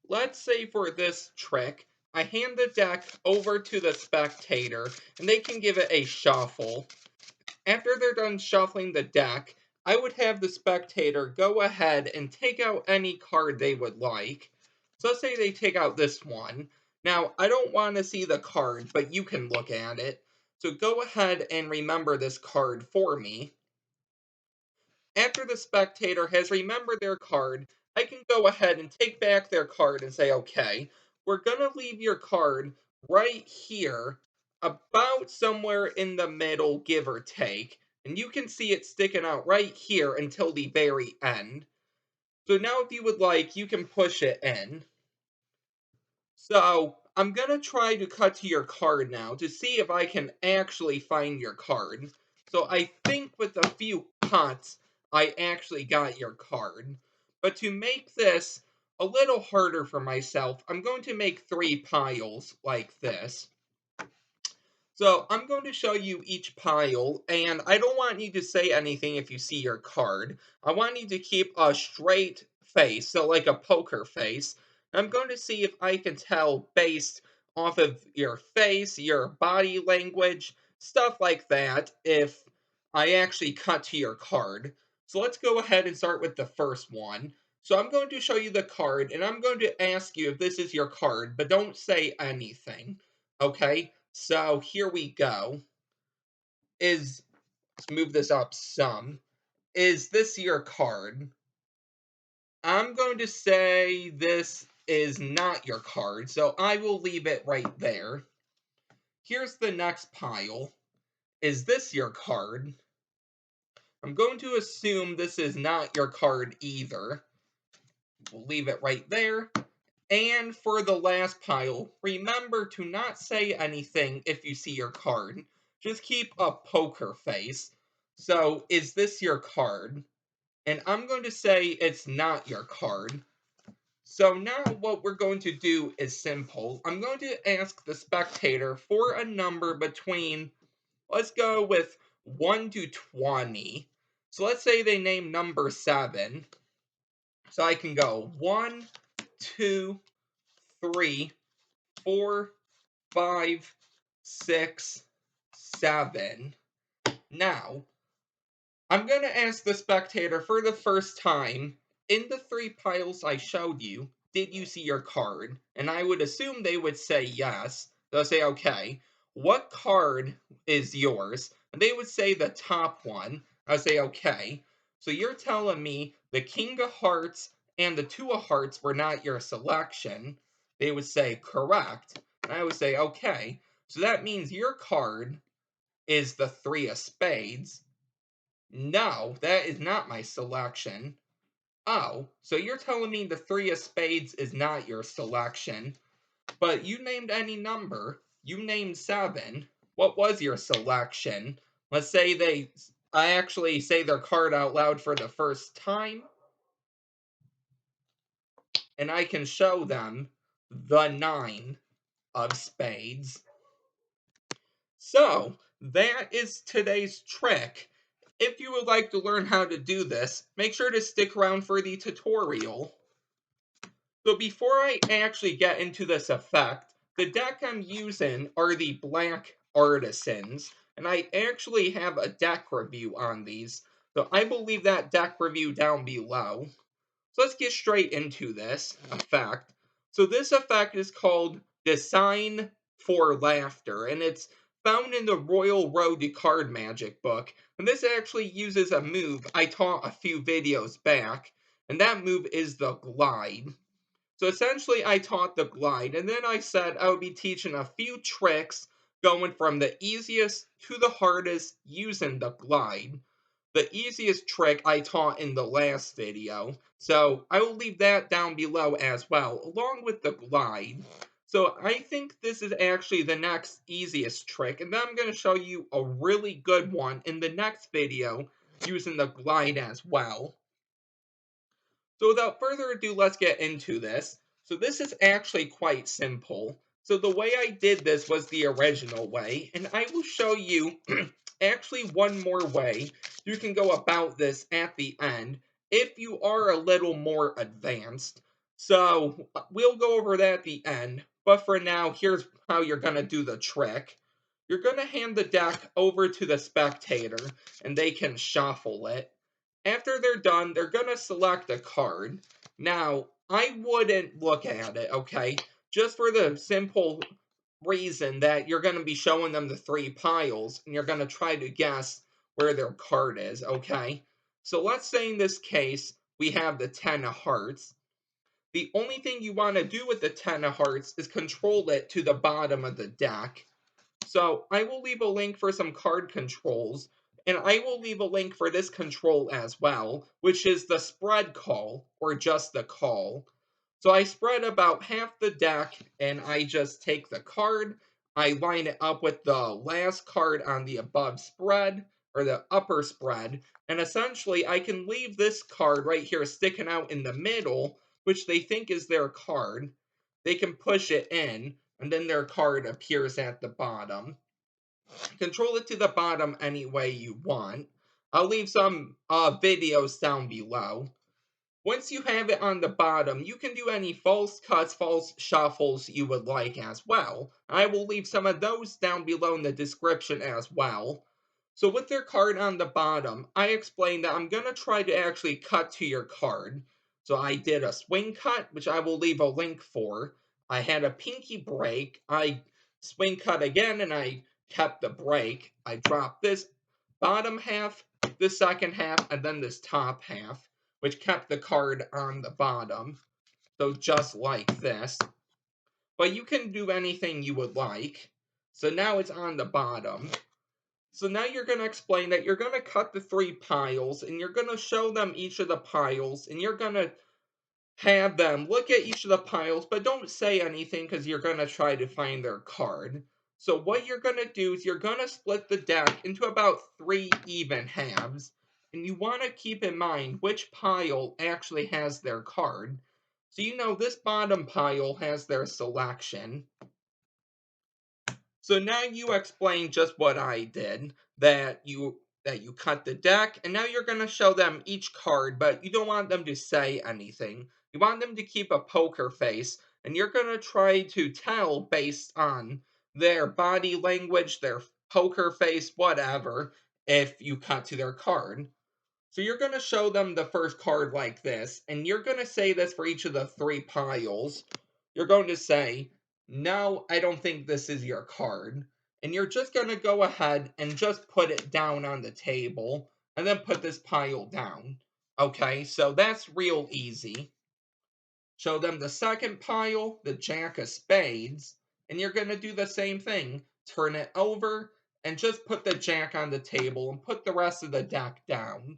Let's say for this trick, I hand the deck over to the spectator, and they can give it a shuffle. After they're done shuffling the deck, I would have the spectator go ahead and take out any card they would like. So let's say they take out this one. Now, I don't want to see the card, but you can look at it. So go ahead and remember this card for me. After the spectator has remembered their card, I can go ahead and take back their card and say, okay, we're going to leave your card right here, about somewhere in the middle, give or take. And you can see it sticking out right here until the very end. So now if you would like, you can push it in. So I'm going to try to cut to your card now to see if I can actually find your card. So I think with a few cuts, I actually got your card. But to make this a little harder for myself, I'm going to make 3 piles like this. So I'm going to show you each pile, and I don't want you to say anything if you see your card. I want you to keep a straight face, so like a poker face. I'm going to see if I can tell based off of your face, your body language, stuff like that, if I actually cut to your card. So let's go ahead and start with the first one. So I'm going to show you the card, and I'm going to ask you if this is your card, but don't say anything. Okay? So here we go. Let's move this up some. Is this your card? I'm going to say this is not your card, so I will leave it right there. Here's the next pile. Is this your card? I'm going to assume this is not your card either. We'll leave it right there. And for the last pile, remember to not say anything if you see your card. Just keep a poker face. So, is this your card? And I'm going to say it's not your card. So now what we're going to do is simple. I'm going to ask the spectator for a number between, let's go with 1 to 20. So let's say they name number 7. So I can go 1, 2, 3, 4, 5, 6, 7. Now, I'm going to ask the spectator for the first time, in the 3 piles I showed you, did you see your card? And I would assume they would say yes. They'll say, okay, what card is yours? And they would say the top one. I'll say, okay, so you're telling me the King of Hearts and the Two of Hearts were not your selection. They would say, correct. And I would say, okay, so that means your card is the Three of Spades. No, that is not my selection. Oh, so you're telling me the 3 of spades is not your selection, but you named any number. You named 7. What was your selection? Let's say I actually say their card out loud for the first time, and I can show them the 9 of spades. So, that is today's trick. If you would like to learn how to do this, make sure to stick around for the tutorial. So before I actually get into this effect, the deck I'm using are the Black Artisans, and I actually have a deck review on these, so I will leave that deck review down below. So let's get straight into this effect. So this effect is called Design for Laughter, and it's found in the Royal Road to Card Magic book. And this actually uses a move I taught a few videos back, and that move is the Glide. So essentially I taught the Glide, and then I said I would be teaching a few tricks going from the easiest to the hardest using the Glide. The easiest trick I taught in the last video, so I will leave that down below as well, along with the Glide. So I think this is actually the next easiest trick, and then I'm going to show you a really good one in the next video using the Glide as well. So without further ado, let's get into this. So this is actually quite simple. So the way I did this was the original way, and I will show you actually one more way you can go about this at the end if you are a little more advanced. So we'll go over that at the end. But for now, here's how you're going to do the trick. You're going to hand the deck over to the spectator, and they can shuffle it. After they're done, they're going to select a card. Now, I wouldn't look at it, okay? Just for the simple reason that you're going to be showing them the three piles, and you're going to try to guess where their card is, okay? So let's say in this case, we have the 10 of hearts. The only thing you want to do with the 10 of hearts is control it to the bottom of the deck. So I will leave a link for some card controls, and I will leave a link for this control as well, which is the spread call, or just the call. So I spread about half the deck, and I just take the card, I line it up with the last card on the above spread, or the upper spread, and essentially I can leave this card right here sticking out in the middle, which they think is their card. They can push it in, and then their card appears at the bottom. Control it to the bottom any way you want. I'll leave some videos down below. Once you have it on the bottom, you can do any false cuts, false shuffles you would like as well. I will leave some of those down below in the description as well. So with their card on the bottom, I explained that I'm going to try to actually cut to your card. So I did a swing cut, which I will leave a link for. I had a pinky break. I swing cut again, and I kept the break. I dropped this bottom half, the second half, and then this top half, which kept the card on the bottom. So just like this. But you can do anything you would like. So now it's on the bottom. So now you're going to explain that you're going to cut the three piles, and you're going to show them each of the piles, and you're going to have them look at each of the piles, but don't say anything because you're going to try to find their card. So what you're going to do is you're going to split the deck into about 3 even halves, and you want to keep in mind which pile actually has their card. So you know this bottom pile has their selection. So now you explain just what I did, that you cut the deck, and now you're going to show them each card, but you don't want them to say anything. You want them to keep a poker face, and you're going to try to tell based on their body language, their poker face, whatever, if you cut to their card. So you're going to show them the first card like this, and you're going to say this for each of the 3 piles. You're going to say, no, I don't think this is your card. And you're just going to go ahead and just put it down on the table, and then put this pile down. Okay, so that's real easy. Show them the second pile, the Jack of Spades, and you're going to do the same thing. Turn it over, and just put the Jack on the table, and put the rest of the deck down.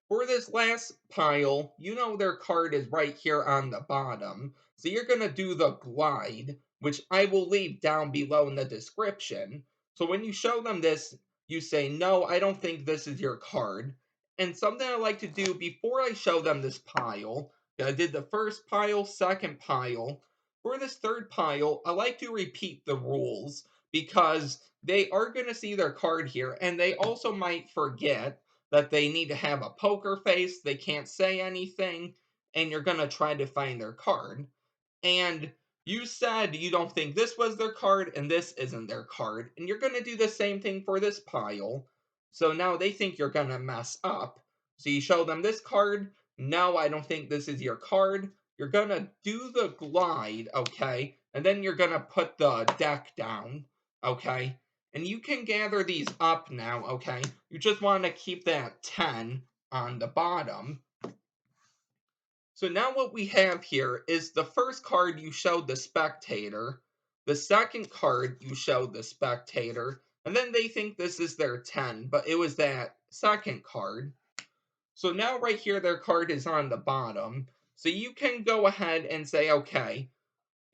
For this last pile, you know their card is right here on the bottom, so you're going to do the glide, which I will leave down below in the description. So when you show them this, you say, no, I don't think this is your card. And something I like to do before I show them this pile, I did the first pile, second pile. For this third pile, I like to repeat the rules because they are going to see their card here, and they also might forget that they need to have a poker face, they can't say anything, and you're going to try to find their card. And you said you don't think this was their card and this isn't their card, and you're going to do the same thing for this pile. So now they think you're going to mess up. So you show them this card. No, I don't think this is your card. You're going to do the glide, okay? And then you're going to put the deck down, okay? And you can gather these up now, okay? You just want to keep that 10 on the bottom. So now what we have here is the first card you showed the spectator, the second card you showed the spectator, and then they think this is their 10, but it was that second card. So now right here their card is on the bottom. So you can go ahead and say, okay,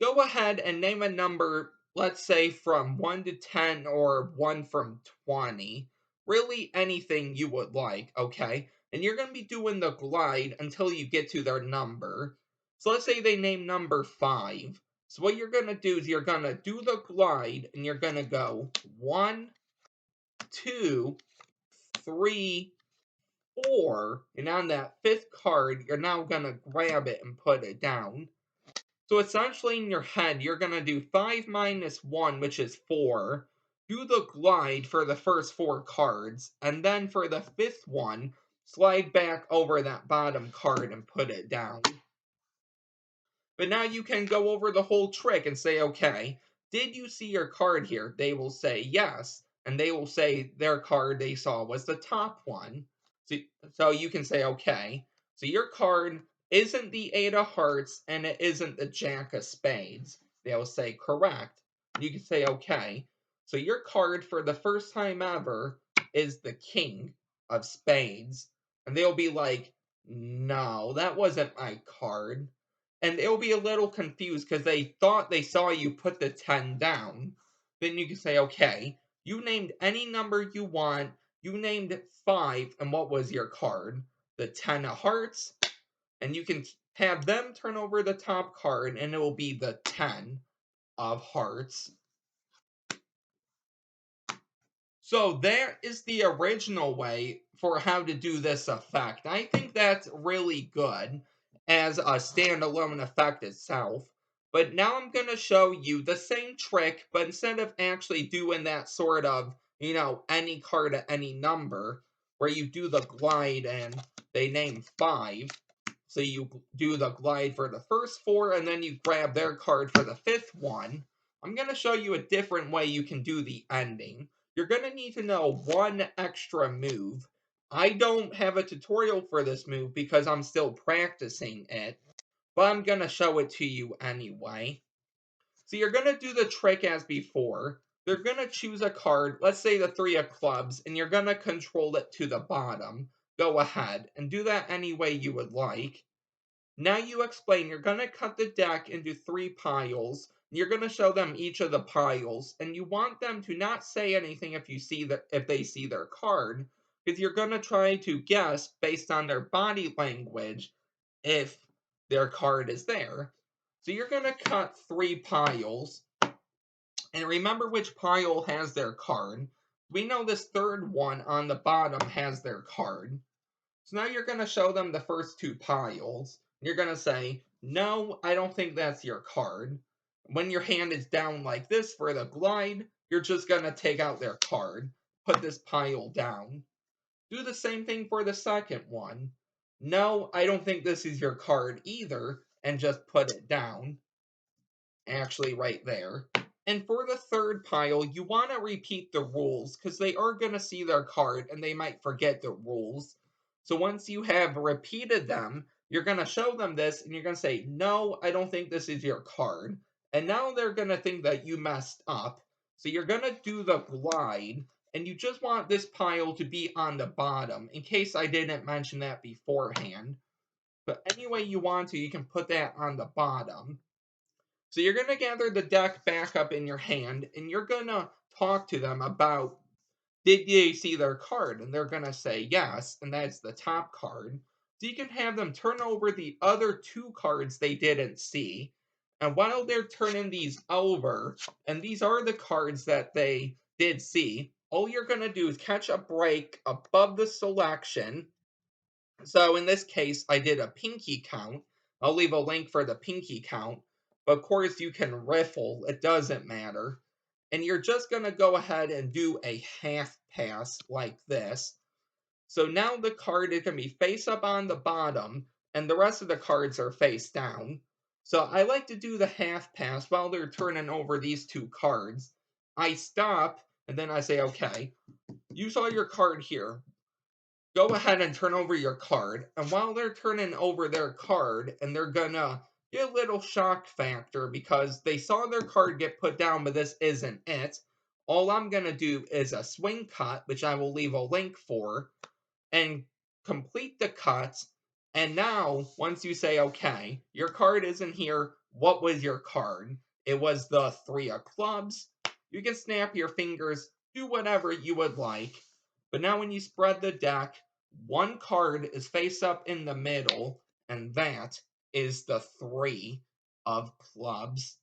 go ahead and name a number, let's say from 1 to 10 or 1 from 20. Really anything you would like, okay? And you're going to be doing the glide until you get to their number. So let's say they name number 5. So what you're going to do is you're going to do the glide and you're going to go 1, 2, 3, 4, and on that 5th card, you're now going to grab it and put it down. So essentially in your head, you're going to do 5 minus 1, which is 4, do the glide for the first 4 cards, and then for the 5th one, slide back over that bottom card and put it down. But now you can go over the whole trick and say, okay, did you see your card here? They will say yes, and they will say their card they saw was the top one. So, so you can say, okay, so your card isn't the 8 of hearts and it isn't the jack of spades. They'll say correct. You can say, okay, so your card for the first time ever is the king of spades. And they'll be like, no, that wasn't my card, and they'll be a little confused because they thought they saw you put the 10 down. Then you can say, okay, you named any number you want. You named 5, and what was your card? The 10 of hearts. And you can have them turn over the top card, and it will be the 10 of hearts. So there is the original way for how to do this effect. I think that's really good as a standalone effect itself. But now I'm going to show you the same trick, but instead of actually doing that sort of, any card at any number, where you do the glide and they name 5. So you do the glide for the first 4, and then you grab their card for the 5th one. I'm going to show you a different way you can do the ending. You're going to need to know one extra move. I don't have a tutorial for this move because I'm still practicing it, but I'm going to show it to you anyway. So you're going to do the trick as before. You're going to choose a card, let's say the 3 of clubs, and you're going to control it to the bottom. Go ahead and do that any way you would like. Now you explain, you're going to cut the deck into 3 piles. You're going to show them each of the piles, and you want them to not say anything if they see their card, because you're going to try to guess based on their body language if their card is there. So you're going to cut 3 piles, and remember which pile has their card. We know this third one on the bottom has their card. So now you're going to show them the first 2 piles. You're going to say, no, I don't think that's your card. When your hand is down like this for the glide, you're just going to take out their card. Put this pile down. Do the same thing for the second one. No, I don't think this is your card either, and just put it down. Actually, right there. And for the third pile, you want to repeat the rules because they are going to see their card and they might forget the rules. So once you have repeated them, you're going to show them this and you're going to say, no, I don't think this is your card. And now they're going to think that you messed up. So you're going to do the glide, and you just want this pile to be on the bottom in case I didn't mention that beforehand. But any way you want to, you can put that on the bottom. So you're going to gather the deck back up in your hand, and you're going to talk to them about, did they see their card? And they're going to say yes, and that's the top card. So you can have them turn over the other 2 cards they didn't see. And while they're turning these over, and these are the cards that they did see, all you're going to do is catch a break above the selection. So in this case, I did a pinky count. I'll leave a link for the pinky count. But of course, you can riffle. It doesn't matter. And you're just going to go ahead and do a half pass like this. So now the card is going to be face up on the bottom, and the rest of the cards are face down. So I like to do the half pass while they're turning over these 2 cards. I stop, and then I say, okay, you saw your card here. Go ahead and turn over your card. And while they're turning over their card, and they're gonna get a little shock factor because they saw their card get put down, but this isn't it. All I'm gonna do is a swing cut, which I will leave a link for, and complete the cuts. And now, once you say, okay, your card isn't here, what was your card? It was the 3 of clubs. You can snap your fingers, do whatever you would like. But now when you spread the deck, 1 card is face up in the middle, and that is the 3 of clubs.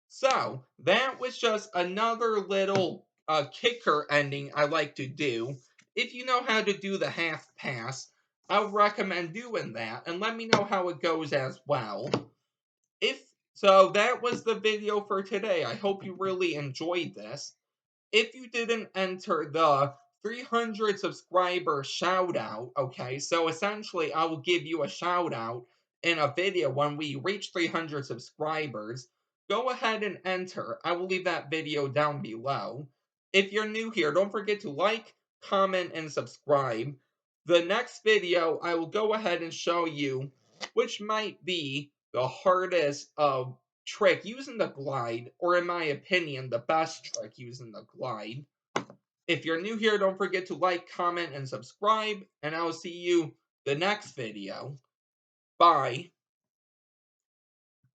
So, that was just another little kicker ending I like to do. If you know how to do the half pass, I would recommend doing that, and let me know how it goes as well. If so, that was the video for today. I hope you really enjoyed this. If you didn't enter the 300 subscriber shout out, okay, so essentially I will give you a shout out in a video when we reach 300 subscribers. Go ahead and enter. I will leave that video down below. If you're new here, don't forget to like, comment, and subscribe. The next video, I will go ahead and show you which might be the hardest trick using the glide, or in my opinion, the best trick using the glide. If you're new here, don't forget to like, comment, and subscribe, and I will see you the next video. Bye.